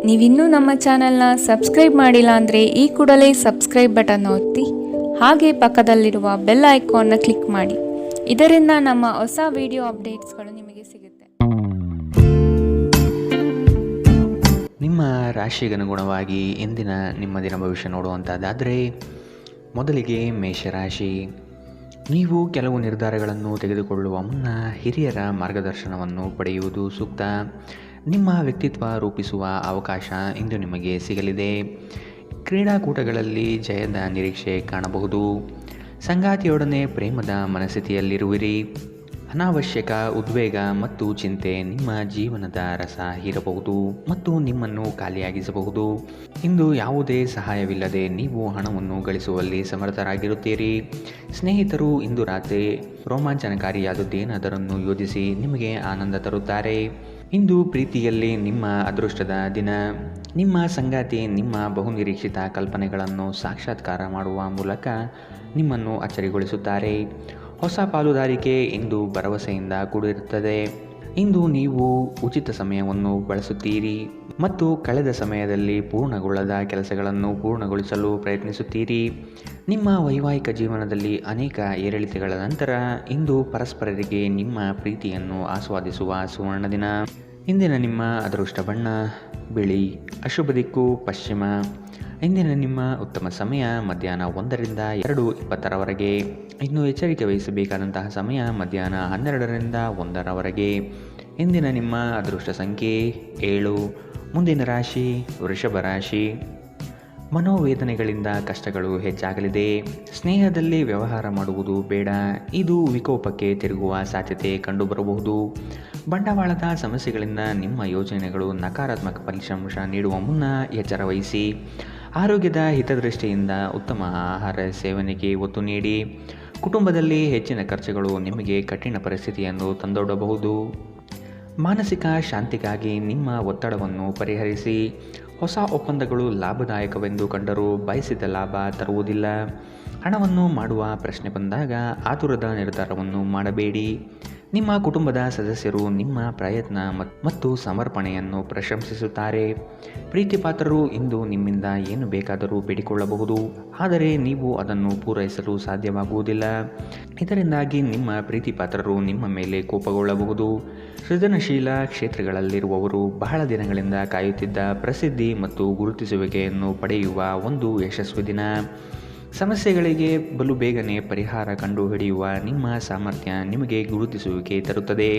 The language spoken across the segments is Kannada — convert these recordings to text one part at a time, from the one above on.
ನೀವಿನ್ನೂ ನಮ್ಮ ಚಾನೆಲ್ನ ಸಬ್ಸ್ಕ್ರೈಬ್ ಮಾಡಿಲ್ಲ ಅಂದರೆ ಈ ಕೂಡಲೇ ಸಬ್ಸ್ಕ್ರೈಬ್ ಬಟನ್ ಒತ್ತಿ ಹಾಗೆ ಪಕ್ಕದಲ್ಲಿರುವ ಬೆಲ್ ಐಕಾನ್ನ ಕ್ಲಿಕ್ ಮಾಡಿ. ಇದರಿಂದ ನಮ್ಮ ಹೊಸ ವಿಡಿಯೋ ಅಪ್ಡೇಟ್ಸ್ಗಳು ನಿಮಗೆ ಸಿಗುತ್ತೆ. ನಿಮ್ಮ ರಾಶಿಗನುಗುಣವಾಗಿ ಇಂದಿನ ನಿಮ್ಮ ದಿನ ಭವಿಷ್ಯ ನೋಡುವಂಥದ್ದಾದರೆ, ಮೊದಲಿಗೆ ಮೇಷರಾಶಿ. ನೀವು ಕೆಲವು ನಿರ್ಧಾರಗಳನ್ನು ತೆಗೆದುಕೊಳ್ಳುವ ಮುನ್ನ ಹಿರಿಯರ ಮಾರ್ಗದರ್ಶನವನ್ನು ಪಡೆಯುವುದು ಸೂಕ್ತ. ನಿಮ್ಮ ವ್ಯಕ್ತಿತ್ವ ರೂಪಿಸುವ ಅವಕಾಶ ಇಂದು ನಿಮಗೆ ಸಿಗಲಿದೆ. ಕ್ರೀಡಾಕೂಟಗಳಲ್ಲಿ ಜಯದ ನಿರೀಕ್ಷೆ ಕಾಣಬಹುದು. ಸಂಗಾತಿಯೊಡನೆ ಪ್ರೇಮದ ಮನಸ್ಥಿತಿಯಲ್ಲಿರುವಿರಿ. ಅನಾವಶ್ಯಕ ಉದ್ವೇಗ ಮತ್ತು ಚಿಂತೆ ನಿಮ್ಮ ಜೀವನದ ರಸ ಹೀರಬಹುದು ಮತ್ತು ನಿಮ್ಮನ್ನು ಖಾಲಿಯಾಗಿಸಬಹುದು. ಇಂದು ಯಾವುದೇ ಸಹಾಯವಿಲ್ಲದೆ ನೀವು ಹಣವನ್ನು ಗಳಿಸುವಲ್ಲಿ ಸಮರ್ಥರಾಗಿರುತ್ತೀರಿ. ಸ್ನೇಹಿತರು ಇಂದು ರಾತ್ರಿ ರೋಮಾಂಚನಕಾರಿಯಾದದ್ದೇನಾದರನ್ನು ಯೋಜಿಸಿ ನಿಮಗೆ ಆನಂದ ತರುತ್ತಾರೆ. ಇಂದು ಪ್ರೀತಿಯಲ್ಲಿ ನಿಮ್ಮ ಅದೃಷ್ಟದ ದಿನ. ನಿಮ್ಮ ಸಂಗಾತಿ ನಿಮ್ಮ ಬಹುನಿರೀಕ್ಷಿತ ಕಲ್ಪನೆಗಳನ್ನು ಸಾಕ್ಷಾತ್ಕಾರ ಮಾಡುವ ಮೂಲಕ ನಿಮ್ಮನ್ನು ಅಚ್ಚರಿಗೊಳಿಸುತ್ತಾರೆ. ಹೊಸ ಪಾಲುದಾರಿಕೆ ಇಂದು ಭರವಸೆಯಿಂದ ಕೂಡಿರುತ್ತದೆ. ಇಂದು ನೀವು ಉಚಿತ ಸಮಯವನ್ನು ಬಳಸುತ್ತೀರಿ ಮತ್ತು ಕಳೆದ ಸಮಯದಲ್ಲಿ ಪೂರ್ಣಗೊಳ್ಳದ ಕೆಲಸಗಳನ್ನು ಪೂರ್ಣಗೊಳಿಸಲು ಪ್ರಯತ್ನಿಸುತ್ತೀರಿ. ನಿಮ್ಮ ವೈವಾಹಿಕ ಜೀವನದಲ್ಲಿ ಅನೇಕ ಏರಿಳಿತಗಳ ನಂತರ ಇಂದು ಪರಸ್ಪರರಿಗೆ ನಿಮ್ಮ ಪ್ರೀತಿಯನ್ನು ಆಸ್ವಾದಿಸುವ ಸುವರ್ಣ ದಿನ. ಇಂದಿನ ನಿಮ್ಮ ಅದೃಷ್ಟ ಬಣ್ಣ ಬಿಳಿ. ಅಶುಭ ದಿಕ್ಕು ಪಶ್ಚಿಮ. ಇಂದಿನ ನಿಮ್ಮ ಉತ್ತಮ ಸಮಯ ಮಧ್ಯಾಹ್ನ 1ರಿಂದ 2:20ರವರೆಗೆ. ಇನ್ನು ಎಚ್ಚರಿಕೆ ವಹಿಸಬೇಕಾದಂತಹ ಸಮಯ ಮಧ್ಯಾಹ್ನ 12ರಿಂದ 1ರವರೆಗೆ. ಇಂದಿನ ನಿಮ್ಮ ಅದೃಷ್ಟ ಸಂಖ್ಯೆ 7. ಮುಂದಿನ ರಾಶಿ ವೃಷಭ ರಾಶಿ. ಮನೋವೇದನೆಗಳಿಂದ ಕಷ್ಟಗಳು ಹೆಚ್ಚಾಗಲಿದೆ. ಸ್ನೇಹದಲ್ಲಿ ವ್ಯವಹಾರ ಮಾಡುವುದು ಬೇಡ. ಇದು ವಿಕೋಪಕ್ಕೆ ತಿರುಗುವ ಸಾಧ್ಯತೆ ಕಂಡುಬರಬಹುದು. ಬಂಡವಾಳದ ಸಮಸ್ಯೆಗಳಿಂದ ನಿಮ್ಮ ಯೋಜನೆಗಳು ನಕಾರಾತ್ಮಕ ಫಲಿತಾಂಶ ನೀಡುವ ಮುನ್ನ ಎಚ್ಚರ ವಹಿಸಿ. ಆರೋಗ್ಯದ ಹಿತದೃಷ್ಟಿಯಿಂದ ಉತ್ತಮ ಆಹಾರ ಸೇವನೆಗೆ ಒತ್ತು ನೀಡಿ. ಕುಟುಂಬದಲ್ಲಿ ಹೆಚ್ಚಿನ ಖರ್ಚುಗಳು ನಿಮಗೆ ಕಠಿಣ ಪರಿಸ್ಥಿತಿಯನ್ನು ತಂದೊಡ್ಡಬಹುದು. ಮಾನಸಿಕ ಶಾಂತಿಗಾಗಿ ನಿಮ್ಮ ಒತ್ತಡವನ್ನು ಪರಿಹರಿಸಿ. ಹೊಸ ಒಪ್ಪಂದಗಳು ಲಾಭದಾಯಕವೆಂದು ಕಂಡರೂ ಬಯಸಿದ ಲಾಭ ತರುವುದಿಲ್ಲ. ಹಣವನ್ನು ಮಾಡುವ ಪ್ರಶ್ನೆ ಬಂದಾಗ ಆತುರದ ನಿರ್ಧಾರವನ್ನು ಮಾಡಬೇಡಿ. ನಿಮ್ಮ ಕುಟುಂಬದ ಸದಸ್ಯರು ನಿಮ್ಮ ಪ್ರಯತ್ನ ಮತ್ತು ಸಮರ್ಪಣೆಯನ್ನು ಪ್ರಶಂಸಿಸುತ್ತಾರೆ. ಪ್ರೀತಿಪಾತ್ರರು ಇಂದು ನಿಮ್ಮಿಂದ ಏನು ಬೇಕಾದರೂ ಬೇಡಿಕೊಳ್ಳಬಹುದು, ಆದರೆ ನೀವು ಅದನ್ನು ಪೂರೈಸಲು ಸಾಧ್ಯವಾಗುವುದಿಲ್ಲ. ಇದರಿಂದಾಗಿ ನಿಮ್ಮ ಪ್ರೀತಿಪಾತ್ರರು ನಿಮ್ಮ ಮೇಲೆ ಕೋಪಗೊಳ್ಳಬಹುದು. ಸೃಜನಶೀಲ ಕ್ಷೇತ್ರಗಳಲ್ಲಿರುವವರು ಬಹಳ ದಿನಗಳಿಂದ ಕಾಯುತ್ತಿದ್ದ ಪ್ರಸಿದ್ಧಿ ಮತ್ತು ಗುರುತಿಸುವಿಕೆಯನ್ನು ಪಡೆಯುವ ಒಂದು ಯಶಸ್ವಿ ದಿನ. ಸಮಸ್ಯೆಗಳಿಗೆ ಬಲು ಬೇಗನೆ ಪರಿಹಾರ ಕಂಡುಹಿಡಿಯುವ ನಿಮ್ಮ ಸಾಮರ್ಥ್ಯ ನಿಮಗೆ ಗುರುತಿಸುವಿಕೆ ತರುತ್ತದೆ.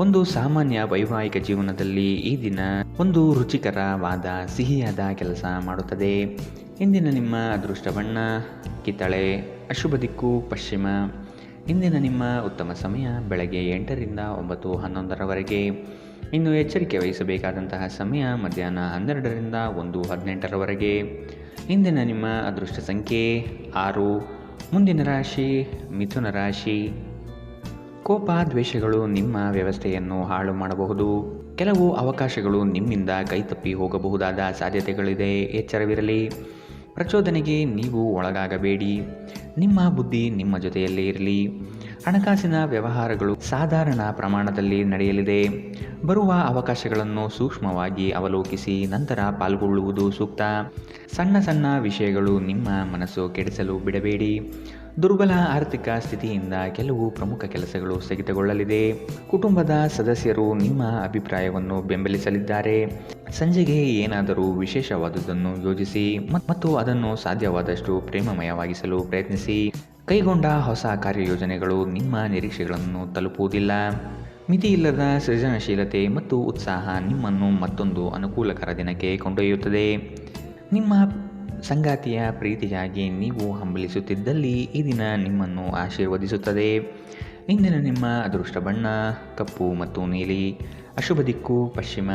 ಒಂದು ಸಾಮಾನ್ಯ ವೈವಾಹಿಕ ಜೀವನದಲ್ಲಿ ಈ ದಿನ ಒಂದು ರುಚಿಕರವಾದ ಸಿಹಿಯಾದ ಕೆಲಸ ಮಾಡುತ್ತದೆ. ಇಂದಿನ ನಿಮ್ಮ ಅದೃಷ್ಟ ಬಣ್ಣ ಕಿತ್ತಳೆ. ಅಶುಭ ದಿಕ್ಕು ಪಶ್ಚಿಮ. ಇಂದಿನ ನಿಮ್ಮ ಉತ್ತಮ ಸಮಯ ಬೆಳಗ್ಗೆ 8ರಿಂದ 9:11ರವರೆಗೆ. ಇನ್ನು ಎಚ್ಚರಿಕೆ ವಹಿಸಬೇಕಾದಂತಹ ಸಮಯ ಮಧ್ಯಾಹ್ನ 12ರಿಂದ 1:18ರವರೆಗೆ. ಇಂದಿನ ನಿಮ್ಮ ಅದೃಷ್ಟ ಸಂಖ್ಯೆ 6. ಮುಂದಿನ ರಾಶಿ ಮಿಥುನ ರಾಶಿ. ಕೋಪ ದ್ವೇಷಗಳು ನಿಮ್ಮ ವ್ಯವಸ್ಥೆಯನ್ನು ಹಾಳು ಮಾಡಬಹುದು. ಕೆಲವು ಅವಕಾಶಗಳು ನಿಮ್ಮಿಂದ ಕೈತಪ್ಪಿ ಹೋಗಬಹುದಾದ ಸಾಧ್ಯತೆಗಳಿದೆ. ಎಚ್ಚರವಿರಲಿ. ಪ್ರಚೋದನೆಗೆ ನೀವು ಒಳಗಾಗಬೇಡಿ. ನಿಮ್ಮ ಬುದ್ಧಿ ನಿಮ್ಮ ಜೊತೆಯಲ್ಲೇ ಇರಲಿ. ಹಣಕಾಸಿನ ವ್ಯವಹಾರಗಳು ಸಾಧಾರಣ ಪ್ರಮಾಣದಲ್ಲಿ ನಡೆಯಲಿದೆ. ಬರುವ ಅವಕಾಶಗಳನ್ನು ಸೂಕ್ಷ್ಮವಾಗಿ ಅವಲೋಕಿಸಿ ನಂತರ ಪಾಲ್ಗೊಳ್ಳುವುದು ಸೂಕ್ತ. ಸಣ್ಣ ಸಣ್ಣ ವಿಷಯಗಳು ನಿಮ್ಮ ಮನಸ್ಸು ಕೆಡಿಸಲು ಬಿಡಬೇಡಿ. ದುರ್ಬಲ ಆರ್ಥಿಕ ಸ್ಥಿತಿಯಿಂದ ಕೆಲವು ಪ್ರಮುಖ ಕೆಲಸಗಳು ಸ್ಥಗಿತಗೊಳ್ಳಲಿದೆ. ಕುಟುಂಬದ ಸದಸ್ಯರು ನಿಮ್ಮ ಅಭಿಪ್ರಾಯವನ್ನು ಬೆಂಬಲಿಸಲಿದ್ದಾರೆ. ಸಂಜೆಗೆ ಏನಾದರೂ ವಿಶೇಷವಾದುದನ್ನು ಯೋಜಿಸಿ ಮತ್ತು ಅದನ್ನು ಸಾಧ್ಯವಾದಷ್ಟು ಪ್ರೇಮಮಯವಾಗಿಸಲು ಪ್ರಯತ್ನಿಸಿ. ಕೈಗೊಂಡ ಹೊಸ ಕಾರ್ಯಯೋಜನೆಗಳು ನಿಮ್ಮ ನಿರೀಕ್ಷೆಗಳನ್ನು ತಲುಪುವುದಿಲ್ಲ. ಮಿತಿಯಿಲ್ಲದ ಸೃಜನಶೀಲತೆ ಮತ್ತು ಉತ್ಸಾಹ ನಿಮ್ಮನ್ನು ಮತ್ತೊಂದು ಅನುಕೂಲಕರ ದಿನಕ್ಕೆ ಕೊಂಡೊಯ್ಯುತ್ತದೆ. ನಿಮ್ಮ ಸಂಗಾತಿಯ ಪ್ರೀತಿಗಾಗಿ ನೀವು ಹಂಬಲಿಸುತ್ತಿದ್ದಲ್ಲಿ ಈ ದಿನ ನಿಮ್ಮನ್ನು ಆಶೀರ್ವದಿಸುತ್ತದೆ. ಇಂದಿನ ನಿಮ್ಮ ಅದೃಷ್ಟ ಬಣ್ಣ ಕಪ್ಪು ಮತ್ತು ನೀಲಿ. ಅಶುಭ ದಿಕ್ಕು ಪಶ್ಚಿಮ.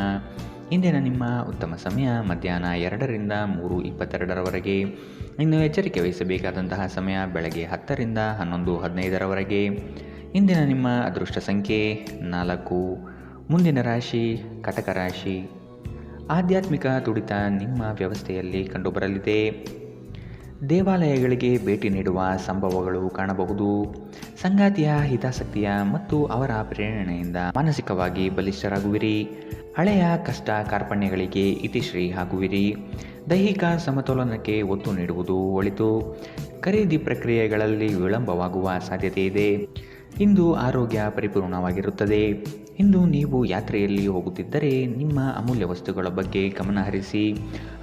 ಇಂದಿನ ನಿಮ್ಮ ಉತ್ತಮ ಸಮಯ ಮಧ್ಯಾಹ್ನ 2ರಿಂದ 3:22ರವರೆಗೆ. ಇನ್ನು ಎಚ್ಚರಿಕೆ ವಹಿಸಬೇಕಾದಂತಹ ಸಮಯ ಬೆಳಗ್ಗೆ 10ರಿಂದ 11:15ರವರೆಗೆ. ಇಂದಿನ ನಿಮ್ಮ ಅದೃಷ್ಟ ಸಂಖ್ಯೆ 4. ಮುಂದಿನ ರಾಶಿ ಕಟಕ ರಾಶಿ. ಆಧ್ಯಾತ್ಮಿಕ ತುಡಿತ ನಿಮ್ಮ ವ್ಯವಸ್ಥೆಯಲ್ಲಿ ಕಂಡುಬರಲಿದೆ. ದೇವಾಲಯಗಳಿಗೆ ಭೇಟಿ ನೀಡುವ ಸಂಭವಗಳು ಕಾಣಬಹುದು. ಸಂಗಾತಿಯ ಹಿತಾಸಕ್ತಿಯ ಮತ್ತು ಅವರ ಪ್ರೇರಣೆಯಿಂದ ಮಾನಸಿಕವಾಗಿ ಬಲಿಷ್ಠರಾಗುವಿರಿ. ಹಳೆಯ ಕಷ್ಟ ಕಾರ್ಪಣ್ಯಗಳಿಗೆ ಇತಿಶ್ರೀ ಆಗುವಿರಿ. ದೈಹಿಕ ಸಮತೋಲನಕ್ಕೆ ಒತ್ತು ನೀಡುವುದು ಒಳಿತು. ಖರೀದಿ ಪ್ರಕ್ರಿಯೆಗಳಲ್ಲಿ ವಿಳಂಬವಾಗುವ ಸಾಧ್ಯತೆ ಇದೆ. ಇಂದು ಆರೋಗ್ಯ ಪರಿಪೂರ್ಣವಾಗಿರುತ್ತದೆ. ಇಂದು ನೀವು ಯಾತ್ರೆಯಲ್ಲಿ ಹೋಗುತ್ತಿದ್ದರೆ ನಿಮ್ಮ ಅಮೂಲ್ಯ ವಸ್ತುಗಳ ಬಗ್ಗೆ ಗಮನ ಹರಿಸಿ.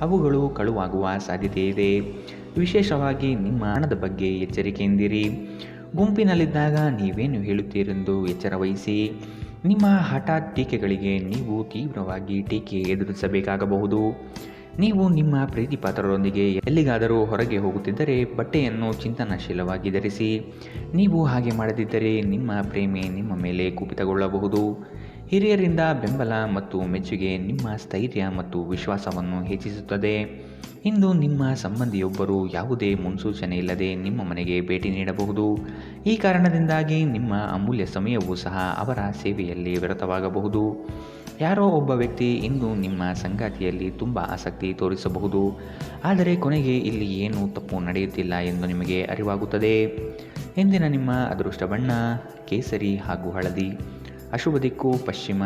ಅವುಗಳು ಕಳುವಾಗುವ ಸಾಧ್ಯತೆ ಇದೆ. ವಿಶೇಷವಾಗಿ ನಿಮ್ಮ ಹಣದ ಬಗ್ಗೆ ಎಚ್ಚರಿಕೆಯಿಂದಿರಿ. ಗುಂಪಿನಲ್ಲಿದ್ದಾಗ ನೀವೇನು ಹೇಳುತ್ತೀರೆಂದು ಎಚ್ಚರ ವಹಿಸಿ. ನಿಮ್ಮ ಹಠಾತ್ ಟೀಕೆಗಳಿಗೆ ನೀವು ತೀವ್ರವಾಗಿ ಟೀಕೆ ಎದುರಿಸಬೇಕಾಗಬಹುದು. ನೀವು ನಿಮ್ಮ ಪ್ರೀತಿಪಾತ್ರರೊಂದಿಗೆ ಎಲ್ಲಿಗಾದರೂ ಹೊರಗೆ ಹೋಗುತ್ತಿದ್ದರೆ ಬಟ್ಟೆಯನ್ನು ಚಿಂತನಶೀಲವಾಗಿ ಧರಿಸಿ. ನೀವು ಹಾಗೆ ಮಾಡದಿದ್ದರೆ ನಿಮ್ಮ ಪ್ರೇಮಿ ನಿಮ್ಮ ಮೇಲೆ ಕುಪಿತಗೊಳ್ಳಬಹುದು. ಹಿರಿಯರಿಂದ ಬೆಂಬಲ ಮತ್ತು ಮೆಚ್ಚುಗೆ ನಿಮ್ಮ ಸ್ಥೈರ್ಯ ಮತ್ತು ವಿಶ್ವಾಸವನ್ನು ಹೆಚ್ಚಿಸುತ್ತದೆ. ಇಂದು ನಿಮ್ಮ ಸಂಬಂಧಿಯೊಬ್ಬರು ಯಾವುದೇ ಮುನ್ಸೂಚನೆ ಇಲ್ಲದೆ ನಿಮ್ಮ ಮನೆಗೆ ಭೇಟಿ ನೀಡಬಹುದು. ಈ ಕಾರಣದಿಂದಾಗಿ ನಿಮ್ಮ ಅಮೂಲ್ಯ ಸಮಯವೂ ಸಹ ಅವರ ಸೇವೆಯಲ್ಲಿ ವ್ಯರ್ಥವಾಗಬಹುದು. ಯಾರೋ ಒಬ್ಬ ವ್ಯಕ್ತಿ ಇಂದು ನಿಮ್ಮ ಸಂಗಾತಿಯಲ್ಲಿ ತುಂಬ ಆಸಕ್ತಿ ತೋರಿಸಬಹುದು, ಆದರೆ ಕೊನೆಗೆ ಇಲ್ಲಿ ಏನೂ ತಪ್ಪು ನಡೆಯುತ್ತಿಲ್ಲ ಎಂದು ನಿಮಗೆ ಅರಿವಾಗುತ್ತದೆ. ಇಂದಿನ ನಿಮ್ಮ ಅದೃಷ್ಟ ಬಣ್ಣ ಕೇಸರಿ ಹಾಗೂ ಹಳದಿ. ಅಶುಭ ದಿಕ್ಕು ಪಶ್ಚಿಮ.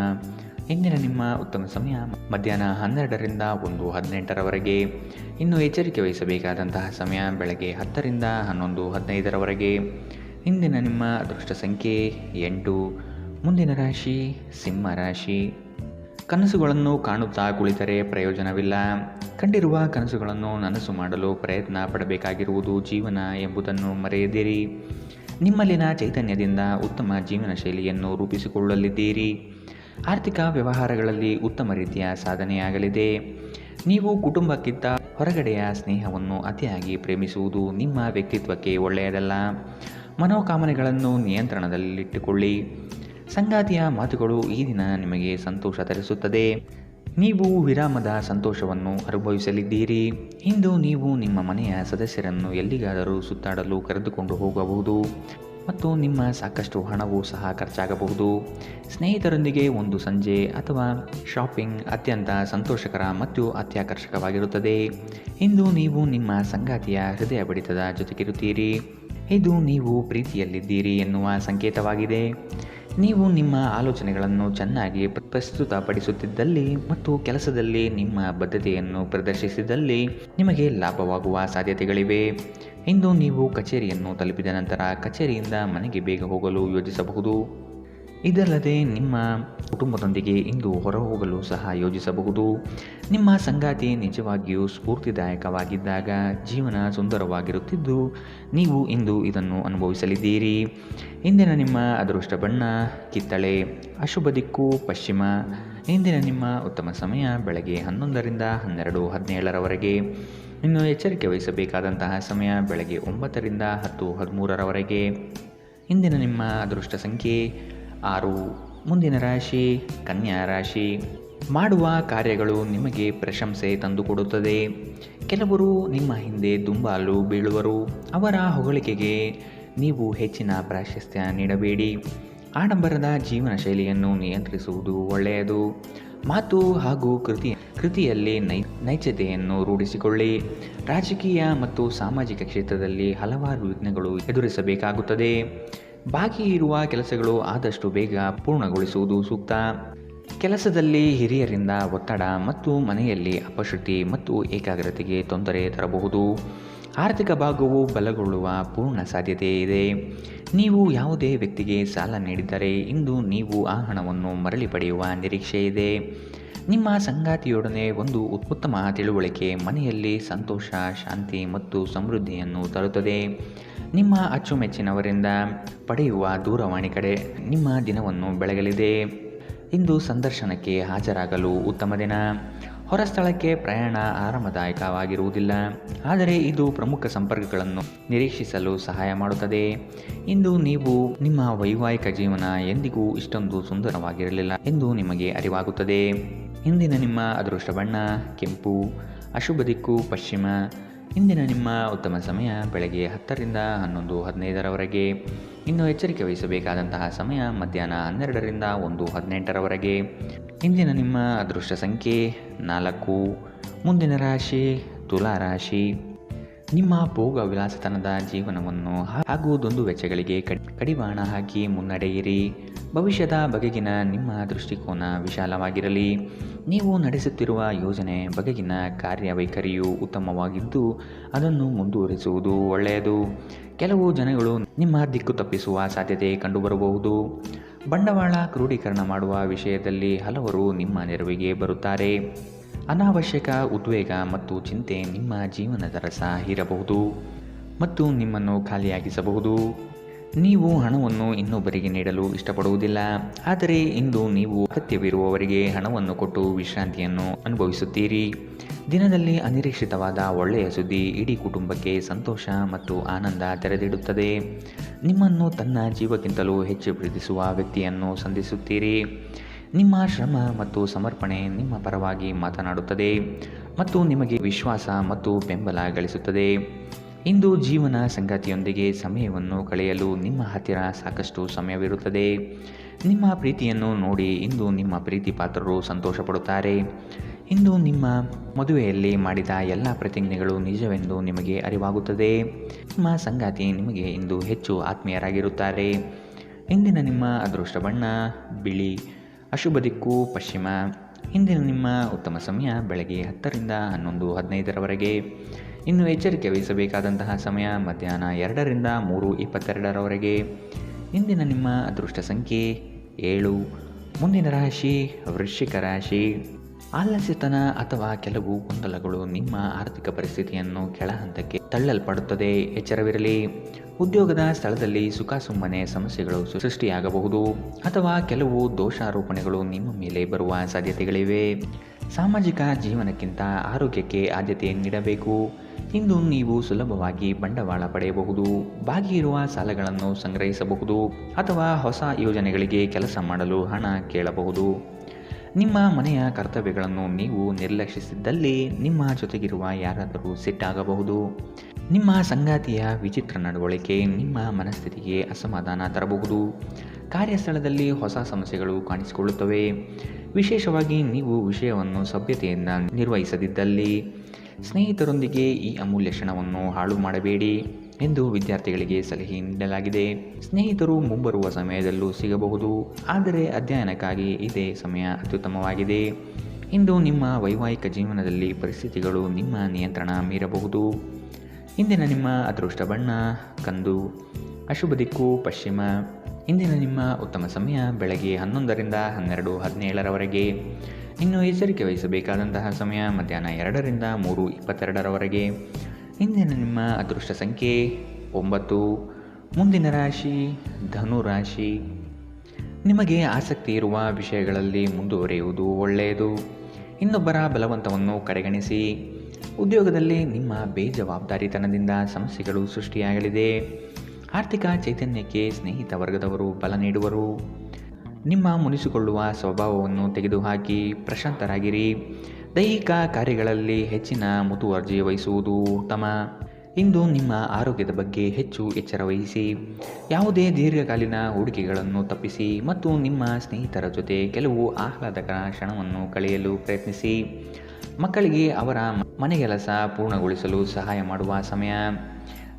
ಇಂದಿನ ನಿಮ್ಮ ಉತ್ತಮ ಸಮಯ ಮಧ್ಯಾಹ್ನ 12ರಿಂದ 1:18ರವರೆಗೆ. ಇನ್ನು ಎಚ್ಚರಿಕೆ ವಹಿಸಬೇಕಾದಂತಹ ಸಮಯ ಬೆಳಗ್ಗೆ 10ರಿಂದ 11:15ರವರೆಗೆ. ಇಂದಿನ ನಿಮ್ಮ ಅದೃಷ್ಟ ಸಂಖ್ಯೆ 8. ಮುಂದಿನ ರಾಶಿ ಸಿಂಹ ರಾಶಿ. ಕನಸುಗಳನ್ನು ಕಾಣುತ್ತಾ ಕುಳಿತರೆ ಪ್ರಯೋಜನವಿಲ್ಲ. ಕಂಡಿರುವ ಕನಸುಗಳನ್ನು ನನಸು ಮಾಡಲು ಪ್ರಯತ್ನ ಪಡಬೇಕಾಗಿರುವುದು ಜೀವನ ಎಂಬುದನ್ನು ಮರೆಯದಿರಿ. ನಿಮ್ಮಲ್ಲಿನ ಚೈತನ್ಯದಿಂದ ಉತ್ತಮ ಜೀವನ ಶೈಲಿಯನ್ನು ರೂಪಿಸಿಕೊಳ್ಳಲಿದ್ದೀರಿ. ಆರ್ಥಿಕ ವ್ಯವಹಾರಗಳಲ್ಲಿ ಉತ್ತಮ ರೀತಿಯ ಸಾಧನೆಯಾಗಲಿದೆ. ನೀವು ಕುಟುಂಬಕ್ಕಿಂತ ಹೊರಗಡೆಯ ಸ್ನೇಹವನ್ನು ಅತಿಯಾಗಿ ಪ್ರೇಮಿಸುವುದು ನಿಮ್ಮ ವ್ಯಕ್ತಿತ್ವಕ್ಕೆ ಒಳ್ಳೆಯದಲ್ಲ. ಮನೋಕಾಮನೆಗಳನ್ನು ನಿಯಂತ್ರಣದಲ್ಲಿಟ್ಟುಕೊಳ್ಳಿ. ಸಂಗಾತಿಯ ಮಾತುಗಳು ಈ ದಿನ ನಿಮಗೆ ಸಂತೋಷ ತರಿಸುತ್ತದೆ. ನೀವು ವಿರಾಮದ ಸಂತೋಷವನ್ನು ಅನುಭವಿಸಲಿದ್ದೀರಿ. ಇಂದು ನೀವು ನಿಮ್ಮ ಮನೆಯ ಸದಸ್ಯರನ್ನು ಎಲ್ಲಿಗಾದರೂ ಸುತ್ತಾಡಲು ಕರೆದುಕೊಂಡು ಹೋಗಬಹುದು ಮತ್ತು ನಿಮ್ಮ ಸಾಕಷ್ಟು ಹಣವೂ ಸಹ ಖರ್ಚಾಗಬಹುದು. ಸ್ನೇಹಿತರೊಂದಿಗೆ ಒಂದು ಸಂಜೆ ಅಥವಾ ಶಾಪಿಂಗ್ ಅತ್ಯಂತ ಸಂತೋಷಕರ ಮತ್ತು ಅತ್ಯಾಕರ್ಷಕವಾಗಿರುತ್ತದೆ. ಇಂದು ನೀವು ನಿಮ್ಮ ಸಂಗಾತಿಯ ಹೃದಯ ಬಡಿತದ ಜೊತೆಗಿರುತ್ತೀರಿ. ಇದು ನೀವು ಪ್ರೀತಿಯಲ್ಲಿದ್ದೀರಿ ಎನ್ನುವ ಸಂಕೇತವಾಗಿದೆ. ನೀವು ನಿಮ್ಮ ಆಲೋಚನೆಗಳನ್ನು ಚೆನ್ನಾಗಿ ಪ್ರಸ್ತುತಪಡಿಸುತ್ತಿದ್ದಲ್ಲಿ ಮತ್ತು ಕೆಲಸದಲ್ಲಿ ನಿಮ್ಮ ಬದ್ಧತೆಯನ್ನು ಪ್ರದರ್ಶಿಸಿದಲ್ಲಿ ನಿಮಗೆ ಲಾಭವಾಗುವ ಸಾಧ್ಯತೆಗಳಿವೆ. ಇಂದು ನೀವು ಕಚೇರಿಯನ್ನು ತಲುಪಿದ ನಂತರ ಕಚೇರಿಯಿಂದ ಮನೆಗೆ ಬೇಗ ಹೋಗಲು ಯೋಜಿಸಬಹುದು. ಇದಲ್ಲದೆ ನಿಮ್ಮ ಕುಟುಂಬದೊಂದಿಗೆ ಇಂದು ಹೊರಹೋಗಲು ಸಹ ಯೋಜಿಸಬಹುದು. ನಿಮ್ಮ ಸಂಗಾತಿ ನಿಜವಾಗಿಯೂ ಸ್ಫೂರ್ತಿದಾಯಕವಾಗಿದ್ದಾಗ ಜೀವನ ಸುಂದರವಾಗಿರುತ್ತಿದ್ದು ನೀವು ಇಂದು ಇದನ್ನು ಅನುಭವಿಸಲಿದ್ದೀರಿ. ಇಂದಿನ ನಿಮ್ಮ ಅದೃಷ್ಟ ಬಣ್ಣ ಕಿತ್ತಳೆ. ಅಶುಭ ದಿಕ್ಕು ಪಶ್ಚಿಮ. ಇಂದಿನ ನಿಮ್ಮ ಉತ್ತಮ ಸಮಯ ಬೆಳಗ್ಗೆ 11ರಿಂದ 12:17ರವರೆಗೆ. ಇನ್ನು ಎಚ್ಚರಿಕೆ ವಹಿಸಬೇಕಾದಂತಹ ಸಮಯ ಬೆಳಗ್ಗೆ 9ರಿಂದ 10:13ರವರೆಗೆ. ಇಂದಿನ ನಿಮ್ಮ ಅದೃಷ್ಟ ಸಂಖ್ಯೆ 6. ಮುಂದಿನ ರಾಶಿ ಕನ್ಯಾ ರಾಶಿ. ಮಾಡುವ ಕಾರ್ಯಗಳು ನಿಮಗೆ ಪ್ರಶಂಸೆ ತಂದುಕೊಡುತ್ತದೆ. ಕೆಲವರು ನಿಮ್ಮ ಹಿಂದೆ ದುಂಬಾಲು ಬೀಳುವರು. ಅವರ ಹೊಗಳಿಕೆಗೆ ನೀವು ಹೆಚ್ಚಿನ ಪ್ರಾಶಸ್ತ್ಯ ನೀಡಬೇಡಿ. ಆಡಂಬರದ ಜೀವನ ಶೈಲಿಯನ್ನು ನಿಯಂತ್ರಿಸುವುದು ಒಳ್ಳೆಯದು. ಮಾತು ಹಾಗೂ ಕೃತಿಯಲ್ಲಿ ನೈಜತೆಯನ್ನು ರೂಢಿಸಿಕೊಳ್ಳಿ. ರಾಜಕೀಯ ಮತ್ತು ಸಾಮಾಜಿಕ ಕ್ಷೇತ್ರದಲ್ಲಿ ಹಲವಾರು ವಿಘ್ನಗಳು ಎದುರಿಸಬೇಕಾಗುತ್ತದೆ. ಬಾಕಿ ಇರುವ ಕೆಲಸಗಳು ಆದಷ್ಟು ಬೇಗ ಪೂರ್ಣಗೊಳಿಸುವುದು ಸೂಕ್ತ. ಕೆಲಸದಲ್ಲಿ ಹಿರಿಯರಿಂದ ಒತ್ತಡ ಮತ್ತು ಮನೆಯಲ್ಲಿ ಅಪಶ್ರುತಿ ಮತ್ತು ಏಕಾಗ್ರತೆಗೆ ತೊಂದರೆ ತರಬಹುದು. ಆರ್ಥಿಕ ಭಾಗವು ಬಲಗೊಳ್ಳುವ ಪೂರ್ಣ ಸಾಧ್ಯತೆ ಇದೆ. ನೀವು ಯಾವುದೇ ವ್ಯಕ್ತಿಗೆ ಸಾಲ ನೀಡಿದ್ದರೆ ಇಂದು ನೀವು ಆ ಹಣವನ್ನು ಮರಳಿ ಪಡೆಯುವ ನಿರೀಕ್ಷೆ ಇದೆ. ನಿಮ್ಮ ಸಂಗಾತಿಯೊಡನೆ ಒಂದು ಉತ್ತಮ ತಿಳುವಳಿಕೆ ಮನೆಯಲ್ಲಿ ಸಂತೋಷ, ಶಾಂತಿ ಮತ್ತು ಸಮೃದ್ಧಿಯನ್ನು ತರುತ್ತದೆ. ನಿಮ್ಮ ಅಚ್ಚುಮೆಚ್ಚಿನವರಿಂದ ಪಡೆಯುವ ದೂರವಾಣಿ ಕಡೆ ನಿಮ್ಮ ದಿನವನ್ನು ಬೆಳಗಲಿದೆ. ಇಂದು ಸಂದರ್ಶನಕ್ಕೆ ಹಾಜರಾಗಲು ಉತ್ತಮ ದಿನ. ಹೊರಸ್ಥಳಕ್ಕೆ ಪ್ರಯಾಣ ಆರಾಮದಾಯಕವಾಗಿರುವುದಿಲ್ಲ, ಆದರೆ ಇದು ಪ್ರಮುಖ ಸಂಪರ್ಕಗಳನ್ನು ನಿರೀಕ್ಷಿಸಲು ಸಹಾಯ ಮಾಡುತ್ತದೆ. ಇಂದು ನೀವು ನಿಮ್ಮ ವೈವಾಹಿಕ ಜೀವನ ಎಂದಿಗೂ ಇಷ್ಟೊಂದು ಸುಂದರವಾಗಿರಲಿಲ್ಲ ಎಂದು ನಿಮಗೆ ಅರಿವಾಗುತ್ತದೆ. ಇಂದಿನ ನಿಮ್ಮ ಅದೃಷ್ಟ ಬಣ್ಣ ಕೆಂಪು. ಅಶುಭ ದಿಕ್ಕು ಪಶ್ಚಿಮ. ಇಂದಿನ ನಿಮ್ಮ ಉತ್ತಮ ಸಮಯ ಬೆಳಗ್ಗೆ 10ರಿಂದ 11:15ರವರೆಗೆ. ಇನ್ನು ಎಚ್ಚರಿಕೆ ವಹಿಸಬೇಕಾದಂತಹ ಸಮಯ ಮಧ್ಯಾಹ್ನ 12ರಿಂದ 1:18ರವರೆಗೆ. ಇಂದಿನ ನಿಮ್ಮ ಅದೃಷ್ಟ ಸಂಖ್ಯೆ 4. ಮುಂದಿನ ರಾಶಿ ತುಲಾ ರಾಶಿ. ನಿಮ್ಮ ಭೋಗ ವಿಲಾಸತನದ ಜೀವನವನ್ನು ಹಾಗೂ ದುಂದು ವೆಚ್ಚಗಳಿಗೆ ಕಡಿವಾಣ ಹಾಕಿ ಮುನ್ನಡೆಯಿರಿ. ಭವಿಷ್ಯದ ಬಗೆಗಿನ ನಿಮ್ಮ ದೃಷ್ಟಿಕೋನ ವಿಶಾಲವಾಗಿರಲಿ. ನೀವು ನಡೆಸುತ್ತಿರುವ ಯೋಜನೆ ಬಗೆಗಿನ ಕಾರ್ಯವೈಖರಿಯು ಉತ್ತಮವಾಗಿದ್ದು ಅದನ್ನು ಮುಂದುವರಿಸುವುದು ಒಳ್ಳೆಯದು. ಕೆಲವು ಜನಗಳು ನಿಮ್ಮ ದಿಕ್ಕು ತಪ್ಪಿಸುವ ಸಾಧ್ಯತೆ ಕಂಡುಬರಬಹುದು. ಬಂಡವಾಳ ಕ್ರೋಢೀಕರಣ ಮಾಡುವ ವಿಷಯದಲ್ಲಿ ಹಲವರು ನಿಮ್ಮ ನೆರವಿಗೆ ಬರುತ್ತಾರೆ. ಅನಾವಶ್ಯಕ ಉದ್ವೇಗ ಮತ್ತು ಚಿಂತೆ ನಿಮ್ಮ ಜೀವನದ ರಸ ಹೀರಬಹುದು ಮತ್ತು ನಿಮ್ಮನ್ನು ಖಾಲಿಯಾಗಿಸಬಹುದು. ನೀವು ಹಣವನ್ನು ಇನ್ನೊಬ್ಬರಿಗೆ ನೀಡಲು ಇಷ್ಟಪಡುವುದಿಲ್ಲ, ಆದರೆ ಇಂದು ನೀವು ಅಗತ್ಯವಿರುವವರಿಗೆ ಹಣವನ್ನು ಕೊಟ್ಟು ವಿಶ್ರಾಂತಿಯನ್ನು ಅನುಭವಿಸುತ್ತೀರಿ. ದಿನದಲ್ಲಿ ಅನಿರೀಕ್ಷಿತವಾದ ಒಳ್ಳೆಯ ಸುದ್ದಿ ಇಡೀ ಕುಟುಂಬಕ್ಕೆ ಸಂತೋಷ ಮತ್ತು ಆನಂದ ತೆರೆದಿಡುತ್ತದೆ. ನಿಮ್ಮನ್ನು ತನ್ನ ಜೀವಕ್ಕಿಂತಲೂ ಹೆಚ್ಚು ಪ್ರೀತಿಸುವ ವ್ಯಕ್ತಿಯನ್ನು ಸಂಧಿಸುತ್ತೀರಿ. ನಿಮ್ಮ ಶ್ರಮ ಮತ್ತು ಸಮರ್ಪಣೆ ನಿಮ್ಮ ಪರವಾಗಿ ಮಾತನಾಡುತ್ತದೆ ಮತ್ತು ನಿಮಗೆ ವಿಶ್ವಾಸ ಮತ್ತು ಬೆಂಬಲ ಗಳಿಸುತ್ತದೆ. ಇಂದು ಜೀವನ ಸಂಗಾತಿಯೊಂದಿಗೆ ಸಮಯವನ್ನು ಕಳೆಯಲು ನಿಮ್ಮ ಹತ್ತಿರ ಸಾಕಷ್ಟು ಸಮಯವಿರುತ್ತದೆ. ನಿಮ್ಮ ಪ್ರೀತಿಯನ್ನು ನೋಡಿ ಇಂದು ನಿಮ್ಮ ಪ್ರೀತಿ ಪಾತ್ರರು ಸಂತೋಷಪಡುತ್ತಾರೆ. ಇಂದು ನಿಮ್ಮ ಮದುವೆಯಲ್ಲಿ ಮಾಡಿದ ಎಲ್ಲ ಪ್ರತಿಜ್ಞೆಗಳು ನಿಜವೆಂದು ನಿಮಗೆ ಅರಿವಾಗುತ್ತದೆ. ನಿಮ್ಮ ಸಂಗಾತಿ ನಿಮಗೆ ಇಂದು ಹೆಚ್ಚು ಆತ್ಮೀಯರಾಗಿರುತ್ತಾರೆ. ಇಂದಿನ ನಿಮ್ಮ ಅದೃಷ್ಟ ಬಣ್ಣ ಬಿಳಿ. ಅಶುಭ ದಿಕ್ಕು ಪಶ್ಚಿಮ. ಇಂದಿನ ನಿಮ್ಮ ಉತ್ತಮ ಸಮಯ ಬೆಳಗ್ಗೆ 10 ರಿಂದ 11:15 ಇನ್ನು ಎಚ್ಚರಿಕೆ ವಹಿಸಬೇಕಾದಂತಹ ಸಮಯ ಮಧ್ಯಾಹ್ನ 2 ರಿಂದ 3:22 ಇಂದಿನ ನಿಮ್ಮ ಅದೃಷ್ಟ ಸಂಖ್ಯೆ 7. ಮುಂದಿನ ರಾಶಿ ವೃಶ್ಚಿಕ ರಾಶಿ. ಆಲಸ್ಯತನ ಅಥವಾ ಕೆಲವು ಗೊಂದಲಗಳು ನಿಮ್ಮ ಆರ್ಥಿಕ ಪರಿಸ್ಥಿತಿಯನ್ನು ಕೆಳ ಹಂತಕ್ಕೆ ತಳ್ಳಲ್ಪಡುತ್ತದೆ. ಎಚ್ಚರವಿರಲಿ. ಉದ್ಯೋಗದ ಸ್ಥಳದಲ್ಲಿ ಸುಮ್ಮನೆ ಸಮಸ್ಯೆಗಳು ಸೃಷ್ಟಿಯಾಗಬಹುದು ಅಥವಾ ಕೆಲವು ದೋಷಾರೋಪಣೆಗಳು ನಿಮ್ಮ ಮೇಲೆ ಬರುವ ಸಾಧ್ಯತೆಗಳಿವೆ. ಸಾಮಾಜಿಕ ಜೀವನಕ್ಕಿಂತ ಆರೋಗ್ಯಕ್ಕೆ ಆದ್ಯತೆ ನೀಡಬೇಕು. ಇಂದು ನೀವು ಸುಲಭವಾಗಿ ಬಂಡವಾಳ ಪಡೆಯಬಹುದು, ಬಾಕಿ ಇರುವ ಸಾಲಗಳನ್ನು ಸಂಗ್ರಹಿಸಬಹುದು ಅಥವಾ ಹೊಸ ಯೋಜನೆಗಳಿಗೆ ಕೆಲಸ ಮಾಡಲು ಹಣ ಕೇಳಬಹುದು. ನಿಮ್ಮ ಮನೆಯ ಕರ್ತವ್ಯಗಳನ್ನು ನೀವು ನಿರ್ಲಕ್ಷಿಸಿದ್ದಲ್ಲಿ ನಿಮ್ಮ ಜೊತೆಗಿರುವ ಯಾರಾದರೂ ಸಿಟ್ಟಾಗಬಹುದು. ನಿಮ್ಮ ಸಂಗಾತಿಯ ವಿಚಿತ್ರ ನಡವಳಿಕೆ ನಿಮ್ಮ ಮನಸ್ಥಿತಿಗೆ ಅಸಮಾಧಾನ ತರಬಹುದು. ಕಾರ್ಯಸ್ಥಳದಲ್ಲಿ ಹೊಸ ಸಮಸ್ಯೆಗಳು ಕಾಣಿಸಿಕೊಳ್ಳುತ್ತವೆ, ವಿಶೇಷವಾಗಿ ನೀವು ವಿಷಯವನ್ನು ಸಭ್ಯತೆಯಿಂದ ನಿರ್ವಹಿಸದಿದ್ದಲ್ಲಿ. ಸ್ನೇಹಿತರೊಂದಿಗೆ ಈ ಅಮೂಲ್ಯ ಕ್ಷಣವನ್ನು ಹಾಳು ಮಾಡಬೇಡಿ ಎಂದು ವಿದ್ಯಾರ್ಥಿಗಳಿಗೆ ಸಲಹೆ ನೀಡಲಾಗಿದೆ. ಸ್ನೇಹಿತರು ಮುಂಬರುವ ಸಮಯದಲ್ಲೂ ಸಿಗಬಹುದು, ಆದರೆ ಅಧ್ಯಯನಕ್ಕಾಗಿ ಇದೇ ಸಮಯ ಅತ್ಯುತ್ತಮವಾಗಿದೆ. ಇಂದು ನಿಮ್ಮ ವೈವಾಹಿಕ ಜೀವನದಲ್ಲಿ ಪರಿಸ್ಥಿತಿಗಳು ನಿಮ್ಮ ನಿಯಂತ್ರಣ ಮೀರಬಹುದು. ಇಂದಿನ ನಿಮ್ಮ ಅದೃಷ್ಟ ಬಣ್ಣ ಕಂದು. ಅಶುಭ ದಿಕ್ಕು ಪಶ್ಚಿಮ. ಇಂದಿನ ನಿಮ್ಮ ಉತ್ತಮ ಸಮಯ ಬೆಳಗ್ಗೆ 11 ರಿಂದ 12:17 ಇನ್ನು ಎಚ್ಚರಿಕೆ ವಹಿಸಬೇಕಾದಂತಹ ಸಮಯ ಮಧ್ಯಾಹ್ನ 2 ರಿಂದ 3:22 ಇಂದಿನ ನಿಮ್ಮ ಅದೃಷ್ಟ ಸಂಖ್ಯೆ 9. ಮುಂದಿನ ರಾಶಿ ಧನು ರಾಶಿ. ನಿಮಗೆ ಆಸಕ್ತಿ ಇರುವ ವಿಷಯಗಳಲ್ಲಿ ಮುಂದುವರಿಯುವುದು ಒಳ್ಳೆಯದು. ಇನ್ನೊಬ್ಬರ ಬಲವಂತವನ್ನು ಕಡೆಗಣಿಸಿ. ಉದ್ಯೋಗದಲ್ಲಿ ನಿಮ್ಮ ಬೇಜವಾಬ್ದಾರಿತನದಿಂದ ಸಮಸ್ಯೆಗಳು ಸೃಷ್ಟಿಯಾಗಲಿದೆ. ಆರ್ಥಿಕ ಚೈತನ್ಯಕ್ಕೆ ಸ್ನೇಹಿತ ವರ್ಗದವರು ಬಲ ನೀಡುವರು. ನಿಮ್ಮ ಮುನಿಸಿಕೊಳ್ಳುವ ಸ್ವಭಾವವನ್ನು ತೆಗೆದುಹಾಕಿ ಪ್ರಶಾಂತರಾಗಿರಿ. ದೈಹಿಕ ಕಾರ್ಯಗಳಲ್ಲಿ ಹೆಚ್ಚಿನ ಮುತುವರ್ಜಿ ವಹಿಸುವುದು ಉತ್ತಮ. ಇಂದು ನಿಮ್ಮ ಆರೋಗ್ಯದ ಬಗ್ಗೆ ಹೆಚ್ಚು ಎಚ್ಚರ ವಹಿಸಿ. ಯಾವುದೇ ದೀರ್ಘಕಾಲೀನ ಹೂಡಿಕೆಗಳನ್ನು ತಪ್ಪಿಸಿ ಮತ್ತು ನಿಮ್ಮ ಸ್ನೇಹಿತರ ಜೊತೆ ಕೆಲವು ಆಹ್ಲಾದಕರ ಕ್ಷಣವನ್ನು ಕಳೆಯಲು ಪ್ರಯತ್ನಿಸಿ. ಮಕ್ಕಳಿಗೆ ಅವರ ಮನೆಗೆಲಸ ಪೂರ್ಣಗೊಳಿಸಲು ಸಹಾಯ ಮಾಡುವ ಸಮಯ.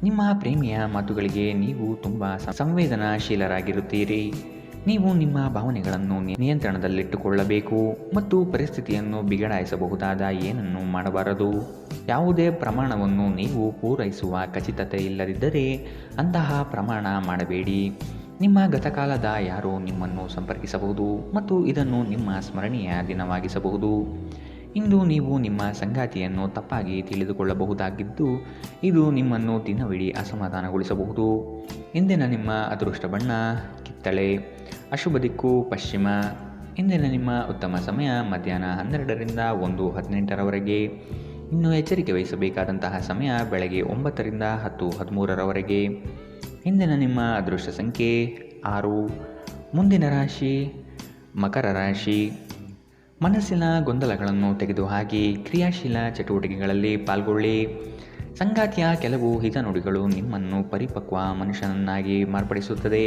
ನಿಮ್ಮ ಪ್ರೇಮಿಯ ಮಾತುಗಳಿಗೆ ನೀವು ತುಂಬ ಸಂವೇದನಾಶೀಲರಾಗಿರುತ್ತೀರಿ. ನೀವು ನಿಮ್ಮ ಭಾವನೆಗಳನ್ನು ನಿಯಂತ್ರಣದಲ್ಲಿಟ್ಟುಕೊಳ್ಳಬೇಕು ಮತ್ತು ಪರಿಸ್ಥಿತಿಯನ್ನು ಬಿಗಡಾಯಿಸಬಹುದಾದ ಏನನ್ನೂ ಮಾಡಬಾರದು. ಯಾವುದೇ ಪ್ರಮಾಣವನ್ನು ನೀವು ಪೂರೈಸುವ ಖಚಿತತೆ ಇಲ್ಲದಿದ್ದರೆ ಅಂತಹ ಪ್ರಮಾಣ ಮಾಡಬೇಡಿ. ನಿಮ್ಮ ಗತಕಾಲದ ಯಾರೋ ನಿಮ್ಮನ್ನು ಸಂಪರ್ಕಿಸಬಹುದು ಮತ್ತು ಇದನ್ನು ನಿಮ್ಮ ಸ್ಮರಣೀಯ ದಿನವಾಗಿಸಬಹುದು. ಇಂದು ನೀವು ನಿಮ್ಮ ಸಂಗಾತಿಯನ್ನು ತಪ್ಪಾಗಿ ತಿಳಿದುಕೊಳ್ಳಬಹುದಾಗಿದ್ದು ಇದು ನಿಮ್ಮನ್ನು ದಿನವಿಡೀ ಅಸಮಾಧಾನಗೊಳಿಸಬಹುದು. ಇಂದಿನ ನಿಮ್ಮ ಅದೃಷ್ಟ ಬಣ್ಣ ಕಿತ್ತಳೆ. ಅಶುಭ ದಿಕ್ಕು ಪಶ್ಚಿಮ. ಇಂದಿನ ನಿಮ್ಮ ಉತ್ತಮ ಸಮಯ ಮಧ್ಯಾಹ್ನ 12 ರಿಂದ 1:18 ಇನ್ನು ಎಚ್ಚರಿಕೆ ವಹಿಸಬೇಕಾದಂತಹ ಸಮಯ ಬೆಳಗ್ಗೆ 9 ರಿಂದ 10:13 ಇಂದಿನ ನಿಮ್ಮ ಅದೃಷ್ಟ ಸಂಖ್ಯೆ 6. ಮುಂದಿನ ರಾಶಿ ಮಕರ ರಾಶಿ. ಮನಸ್ಸಿನ ಗೊಂದಲಗಳನ್ನು ತೆಗೆದುಹಾಕಿ ಕ್ರಿಯಾಶೀಲ ಚಟುವಟಿಕೆಗಳಲ್ಲಿ ಪಾಲ್ಗೊಳ್ಳಿ. ಸಂಗಾತಿಯ ಕೆಲವು ಹಿತನುಡಿಗಳು ನಿಮ್ಮನ್ನು ಪರಿಪಕ್ವ ಮನುಷ್ಯನನ್ನಾಗಿ ಮಾರ್ಪಡಿಸುತ್ತದೆ.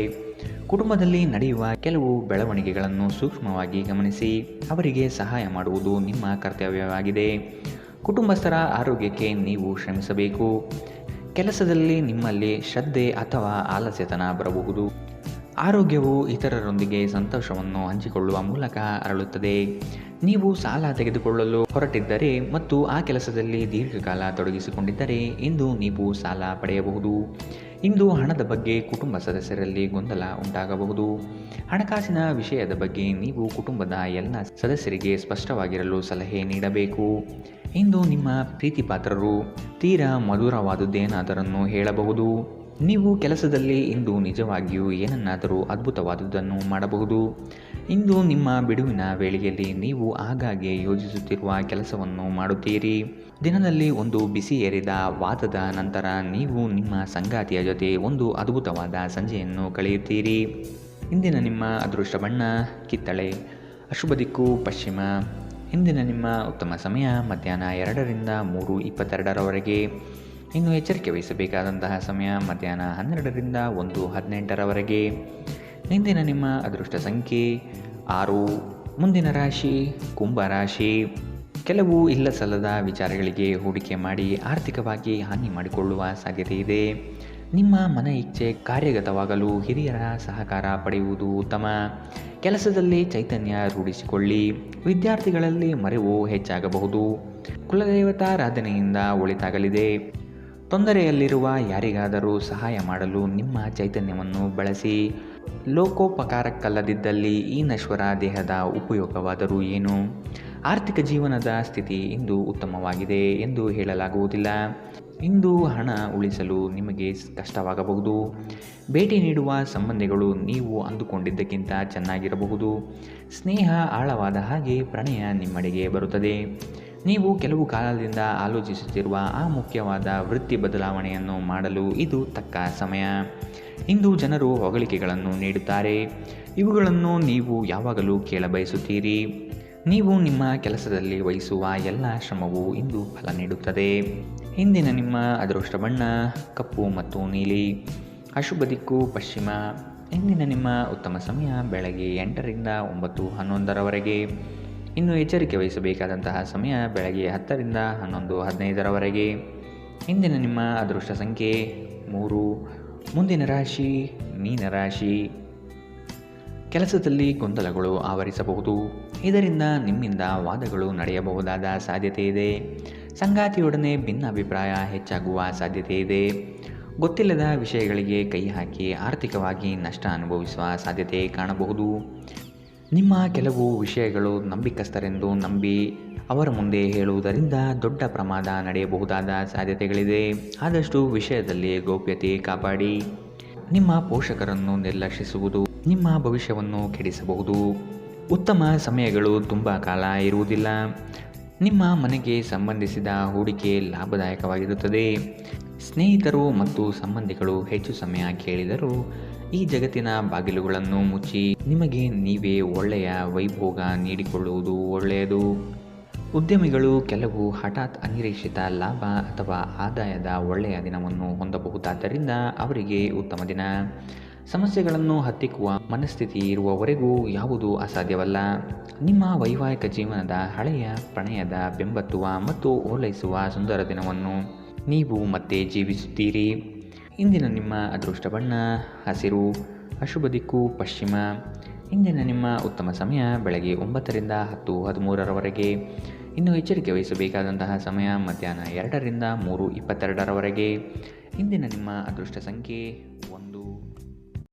ಕುಟುಂಬದಲ್ಲಿ ನಡೆಯುವ ಕೆಲವು ಬೆಳವಣಿಗೆಗಳನ್ನು ಸೂಕ್ಷ್ಮವಾಗಿ ಗಮನಿಸಿ ಅವರಿಗೆ ಸಹಾಯ ಮಾಡುವುದು ನಿಮ್ಮ ಕರ್ತವ್ಯವಾಗಿದೆ. ಕುಟುಂಬಸ್ಥರ ಆರೋಗ್ಯಕ್ಕೆ ನೀವು ಶ್ರಮಿಸಬೇಕು. ಕೆಲಸದಲ್ಲಿ ನಿಮ್ಮಲ್ಲಿ ಶ್ರದ್ಧೆ ಅಥವಾ ಆಲಸ್ಯತನ ಬರಬಹುದು. ಆರೋಗ್ಯವು ಇತರರೊಂದಿಗೆ ಸಂತೋಷವನ್ನು ಹಂಚಿಕೊಳ್ಳುವ ಮೂಲಕ ಅರಳುತ್ತದೆ. ನೀವು ಸಾಲ ತೆಗೆದುಕೊಳ್ಳಲು ಹೊರಟಿದ್ದರೆ ಮತ್ತು ಆ ಕೆಲಸದಲ್ಲಿ ದೀರ್ಘಕಾಲ ತೊಡಗಿಸಿಕೊಂಡಿದ್ದರೆ ಇಂದು ನೀವು ಸಾಲ ಪಡೆಯಬಹುದು. ಇಂದು ಹಣದ ಬಗ್ಗೆ ಕುಟುಂಬ ಸದಸ್ಯರಲ್ಲಿ ಗೊಂದಲ ಉಂಟಾಗಬಹುದು. ಹಣಕಾಸಿನ ವಿಷಯದ ಬಗ್ಗೆ ನೀವು ಕುಟುಂಬದ ಎಲ್ಲ ಸದಸ್ಯರಿಗೆ ಸ್ಪಷ್ಟವಾಗಿರಲು ಸಲಹೆ ನೀಡಬೇಕು. ಇಂದು ನಿಮ್ಮ ಪ್ರೀತಿಪಾತ್ರರು ತೀರಾ ಮಧುರವಾದುದೇನಾದರನ್ನು ಹೇಳಬಹುದು. ನೀವು ಕೆಲಸದಲ್ಲಿ ಇಂದು ನಿಜವಾಗಿಯೂ ಏನನ್ನಾದರೂ ಅದ್ಭುತವಾದುದನ್ನು ಮಾಡಬಹುದು. ಇಂದು ನಿಮ್ಮ ಬಿಡುವಿನ ವೇಳೆಯಲ್ಲಿ ನೀವು ಆಗಾಗ್ಗೆ ಯೋಜಿಸುತ್ತಿರುವ ಕೆಲಸವನ್ನು ಮಾಡುತ್ತೀರಿ. ದಿನದಲ್ಲಿ ಒಂದು ಬಿಸಿ ಏರಿದ ವಾದದ ನಂತರ ನೀವು ನಿಮ್ಮ ಸಂಗಾತಿಯ ಜೊತೆ ಒಂದು ಅದ್ಭುತವಾದ ಸಂಜೆಯನ್ನು ಕಳೆಯುತ್ತೀರಿ. ಇಂದಿನ ನಿಮ್ಮ ಅದೃಷ್ಟ ಬಣ್ಣ ಕಿತ್ತಳೆ, ಅಶುಭ ದಿಕ್ಕು ಪಶ್ಚಿಮ. ಇಂದಿನ ನಿಮ್ಮ ಉತ್ತಮ ಸಮಯ ಮಧ್ಯಾಹ್ನ 2ರಿಂದ 3:22ರವರೆಗೆ. ಇನ್ನು ಎಚ್ಚರಿಕೆ ವಹಿಸಬೇಕಾದಂತಹ ಸಮಯ ಮಧ್ಯಾಹ್ನ 12ರಿಂದ 1:18ರವರೆಗೆ. ಇಂದಿನ ನಿಮ್ಮ ಅದೃಷ್ಟ ಸಂಖ್ಯೆ 6. ಮುಂದಿನ ರಾಶಿ ಕುಂಭ ರಾಶಿ. ಕೆಲವು ಇಲ್ಲಸಲ್ಲದ ವಿಚಾರಗಳಿಗೆ ಹೂಡಿಕೆ ಮಾಡಿ ಆರ್ಥಿಕವಾಗಿ ಹಾನಿ ಮಾಡಿಕೊಳ್ಳುವ ಸಾಧ್ಯತೆ ಇದೆ. ನಿಮ್ಮ ಮನ ಇಚ್ಛೆ ಕಾರ್ಯಗತವಾಗಲು ಹಿರಿಯರ ಸಹಕಾರ ಪಡೆಯುವುದು ಉತ್ತಮ. ಕೆಲಸದಲ್ಲಿ ಚೈತನ್ಯ ರೂಢಿಸಿಕೊಳ್ಳಿ. ವಿದ್ಯಾರ್ಥಿಗಳಲ್ಲಿ ಮರೆವು ಹೆಚ್ಚಾಗಬಹುದು. ಕುಲದೇವತಾರಾಧನೆಯಿಂದ ಒಳಿತಾಗಲಿದೆ. ತೊಂದರೆಯಲ್ಲಿರುವ ಯಾರಿಗಾದರೂ ಸಹಾಯ ಮಾಡಲು ನಿಮ್ಮ ಚೈತನ್ಯವನ್ನು ಬಳಸಿ. ಲೋಕೋಪಕಾರಕ್ಕಲ್ಲದಿದ್ದಲ್ಲಿ ಈ ನಶ್ವರ ದೇಹದ ಉಪಯೋಗವಾದರೂ ಏನು? ಆರ್ಥಿಕ ಜೀವನದ ಸ್ಥಿತಿ ಇಂದು ಉತ್ತಮವಾಗಿದೆ ಎಂದು ಹೇಳಲಾಗುವುದಿಲ್ಲ. ಇಂದು ಹಣ ಉಳಿಸಲು ನಿಮಗೆ ಕಷ್ಟವಾಗಬಹುದು. ಭೇಟಿ ನೀಡುವ ಸಂಬಂಧಿಗಳು ನೀವು ಅಂದುಕೊಂಡಿದ್ದಕ್ಕಿಂತ ಚೆನ್ನಾಗಿರಬಹುದು. ಸ್ನೇಹ ಆಳವಾದ ಹಾಗೆ ಪ್ರಣಯ ನಿಮ್ಮಡೆಗೆ ಬರುತ್ತದೆ. ನೀವು ಕೆಲವು ಕಾಲದಿಂದ ಆಲೋಚಿಸುತ್ತಿರುವ ಆ ಮುಖ್ಯವಾದ ವೃತ್ತಿ ಬದಲಾವಣೆಯನ್ನು ಮಾಡಲು ಇದು ತಕ್ಕ ಸಮಯ. ಇಂದು ಜನರು ಹೊಗಳಿಕೆಗಳನ್ನು ನೀಡುತ್ತಾರೆ. ಇವುಗಳನ್ನು ನೀವು ಯಾವಾಗಲೂ ಕೇಳಬಯಸುತ್ತೀರಿ. ನೀವು ನಿಮ್ಮ ಕೆಲಸದಲ್ಲಿ ವಹಿಸುವ ಎಲ್ಲ ಶ್ರಮವು ಇಂದು ಫಲ ನೀಡುತ್ತದೆ. ಇಂದಿನ ನಿಮ್ಮ ಅದೃಷ್ಟ ಬಣ್ಣ ಕಪ್ಪು ಮತ್ತು ನೀಲಿ, ಅಶುಭ ದಿಕ್ಕು ಪಶ್ಚಿಮ. ಇಂದಿನ ನಿಮ್ಮ ಉತ್ತಮ ಸಮಯ ಬೆಳಗ್ಗೆ 8ರಿಂದ 9:11ರವರೆಗೆ. ಇನ್ನು ಎಚ್ಚರಿಕೆ ವಹಿಸಬೇಕಾದಂತಹ ಸಮಯ ಬೆಳಗ್ಗೆ 10ರಿಂದ 11:15ರವರೆಗೆ. ಇಂದಿನ ನಿಮ್ಮ ಅದೃಷ್ಟ ಸಂಖ್ಯೆ 3. ಮುಂದಿನ ರಾಶಿ ಮೀನರಾಶಿ. ಕೆಲಸದಲ್ಲಿ ಗೊಂದಲಗಳು ಆವರಿಸಬಹುದು. ಇದರಿಂದ ನಿಮ್ಮಿಂದ ವಾದಗಳು ನಡೆಯಬಹುದಾದ ಸಾಧ್ಯತೆ ಇದೆ. ಸಂಗಾತಿಯೊಡನೆ ಭಿನ್ನಾಭಿಪ್ರಾಯ ಹೆಚ್ಚಾಗುವ ಸಾಧ್ಯತೆ ಇದೆ. ಗೊತ್ತಿಲ್ಲದ ವಿಷಯಗಳಿಗೆ ಕೈ ಹಾಕಿ ಆರ್ಥಿಕವಾಗಿ ನಷ್ಟ ಅನುಭವಿಸುವ ಸಾಧ್ಯತೆ ಕಾಣಬಹುದು. ನಿಮ್ಮ ಕೆಲವು ವಿಷಯಗಳು ನಂಬಿಕಸ್ಥರೆಂದು ನಂಬಿ ಅವರ ಮುಂದೆ ಹೇಳುವುದರಿಂದ ದೊಡ್ಡ ಪ್ರಮಾದ ನಡೆಯಬಹುದಾದ ಸಾಧ್ಯತೆಗಳಿದೆ. ಆದಷ್ಟು ವಿಷಯದಲ್ಲಿ ಗೌಪ್ಯತೆ ಕಾಪಾಡಿ. ನಿಮ್ಮ ಪೋಷಕರನ್ನು ನಿರ್ಲಕ್ಷಿಸುವುದು ನಿಮ್ಮ ಭವಿಷ್ಯವನ್ನು ಕೆಡಿಸಬಹುದು. ಉತ್ತಮ ಸಮಯಗಳು ತುಂಬ ಕಾಲ ಇರುವುದಿಲ್ಲ. ನಿಮ್ಮ ಮನೆಗೆ ಸಂಬಂಧಿಸಿದ ಹೂಡಿಕೆ ಲಾಭದಾಯಕವಾಗಿರುತ್ತದೆ. ಸ್ನೇಹಿತರು ಮತ್ತು ಸಂಬಂಧಿಗಳು ಹೆಚ್ಚು ಸಮಯ ಕೇಳಿದರೂ ಈ ಜಗತ್ತಿನ ಬಾಗಿಲುಗಳನ್ನು ಮುಚ್ಚಿ ನಿಮಗೆ ನೀವೇ ಒಳ್ಳೆಯ ವೈಭೋಗ ನೀಡಿಕೊಳ್ಳುವುದು ಒಳ್ಳೆಯದು. ಉದ್ಯಮಿಗಳು ಕೆಲವು ಹಠಾತ್ ಅನಿರೀಕ್ಷಿತ ಲಾಭ ಅಥವಾ ಆದಾಯದ ಒಳ್ಳೆಯ ದಿನವನ್ನು ಹೊಂದಬಹುದಾದ್ದರಿಂದ ಅವರಿಗೆ ಉತ್ತಮ ದಿನ. ಸಮಸ್ಯೆಗಳನ್ನು ಹತ್ತಿಕ್ಕುವ ಮನಸ್ಥಿತಿ ಇರುವವರೆಗೂ ಯಾವುದೂ ಅಸಾಧ್ಯವಲ್ಲ. ನಿಮ್ಮ ವೈವಾಹಿಕ ಜೀವನದ ಹಳೆಯ ಪ್ರಣಯದ ಬೆಂಬತ್ತುವ ಮತ್ತು ಓಲೈಸುವ ಸುಂದರ ದಿನವನ್ನು ನೀವು ಮತ್ತೆ ಜೀವಿಸುತ್ತೀರಿ. ಇಂದಿನ ನಿಮ್ಮ ಅದೃಷ್ಟ ಬಣ್ಣ ಹಸಿರು, ಅಶುಭ ದಿಕ್ಕು ಪಶ್ಚಿಮ. ಇಂದಿನ ನಿಮ್ಮ ಉತ್ತಮ ಸಮಯ ಬೆಳಗ್ಗೆ 9ರಿಂದ 10:13ರವರೆಗೆ. ಇನ್ನು ಎಚ್ಚರಿಕೆ ವಹಿಸಬೇಕಾದಂತಹ ಸಮಯ ಮಧ್ಯಾಹ್ನ 2ರಿಂದ 3:22ರವರೆಗೆ. ಇಂದಿನ ನಿಮ್ಮ ಅದೃಷ್ಟ ಸಂಖ್ಯೆ